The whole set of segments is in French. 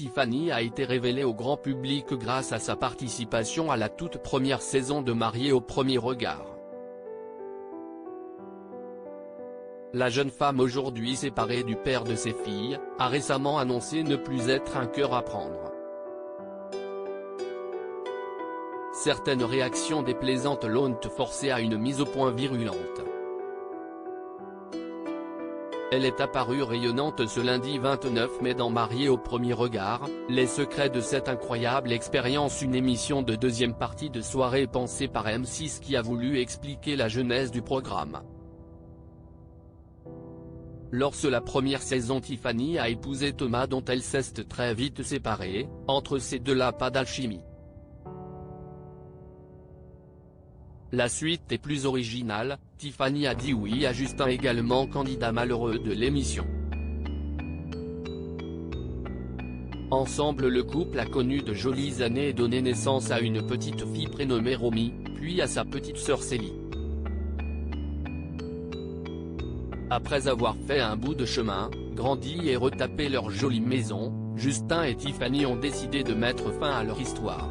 Tiffany a été révélée au grand public grâce à sa participation à la toute première saison de Mariés au premier regard. La jeune femme, aujourd'hui séparée du père de ses filles, a récemment annoncé ne plus être un cœur à prendre. Certaines réactions déplaisantes l'ont forcée à une mise au point virulente. Elle est apparue rayonnante ce lundi 29 mai dans Mariés au premier regard, les secrets de cette incroyable expérience, une émission de deuxième partie de soirée pensée par M6 qui a voulu expliquer la genèse du programme. Lors de la première saison, Tiffany a épousé Thomas dont elle s'est très vite séparée. Entre ces deux-là, pas d'alchimie. La suite est plus originale, Tiffany a dit oui à Justin, également candidat malheureux de l'émission. Ensemble, le couple a connu de jolies années et donné naissance à une petite fille prénommée Romy, puis à sa petite sœur Célie. Après avoir fait un bout de chemin, grandi et retapé leur jolie maison, Justin et Tiffany ont décidé de mettre fin à leur histoire.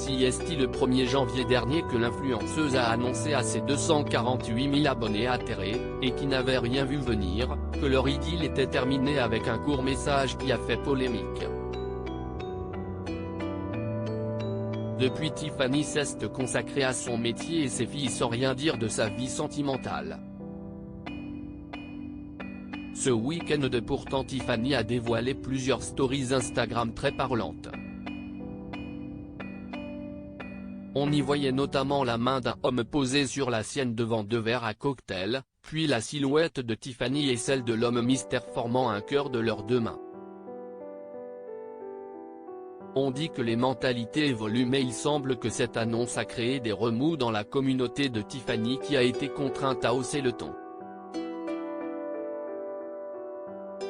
C'est le 1er janvier dernier que l'influenceuse a annoncé à ses 248 000 abonnés atterrés, et qui n'avaient rien vu venir, que leur idylle était terminée avec un court message qui a fait polémique. Depuis, Tiffany s'est consacrée à son métier et ses filles sans rien dire de sa vie sentimentale. Ce week-end pourtant, Tiffany a dévoilé plusieurs stories Instagram très parlantes. On y voyait notamment la main d'un homme posée sur la sienne devant deux verres à cocktail, puis la silhouette de Tiffany et celle de l'homme mystère formant un cœur de leurs deux mains. On dit que les mentalités évoluent, mais il semble que cette annonce a créé des remous dans la communauté de Tiffany qui a été contrainte à hausser le ton.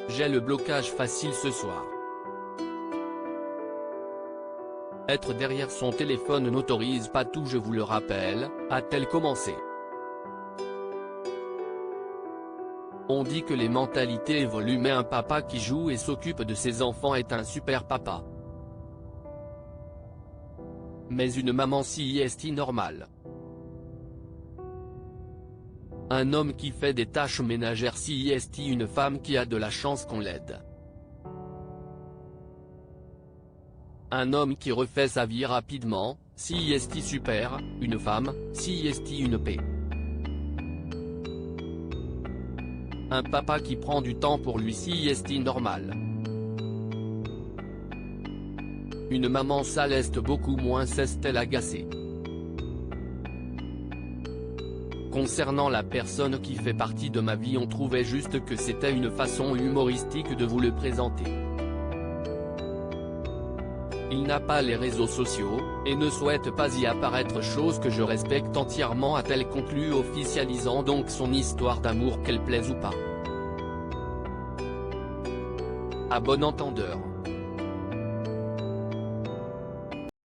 J'ai le blocage facile ce soir. Être derrière son téléphone n'autorise pas tout, je vous le rappelle, a-t-elle commencé. On dit que les mentalités évoluent, mais un papa qui joue et s'occupe de ses enfants est un super papa. Mais une maman c'est normale. Un homme qui fait des tâches ménagères c'est une femme qui a de la chance qu'on l'aide. Un homme qui refait sa vie rapidement, c'est super, une femme, c'est une paix. Un papa qui prend du temps pour lui, c'est normal. Une maman ça l'est beaucoup moins, c'est-elle agacée. Concernant la personne qui fait partie de ma vie, on trouvait juste que c'était une façon humoristique de vous le présenter. Il n'a pas les réseaux sociaux, et ne souhaite pas y apparaître, chose que je respecte entièrement, a-t-elle conclu, officialisant donc son histoire d'amour, qu'elle plaise ou pas. À bon entendeur.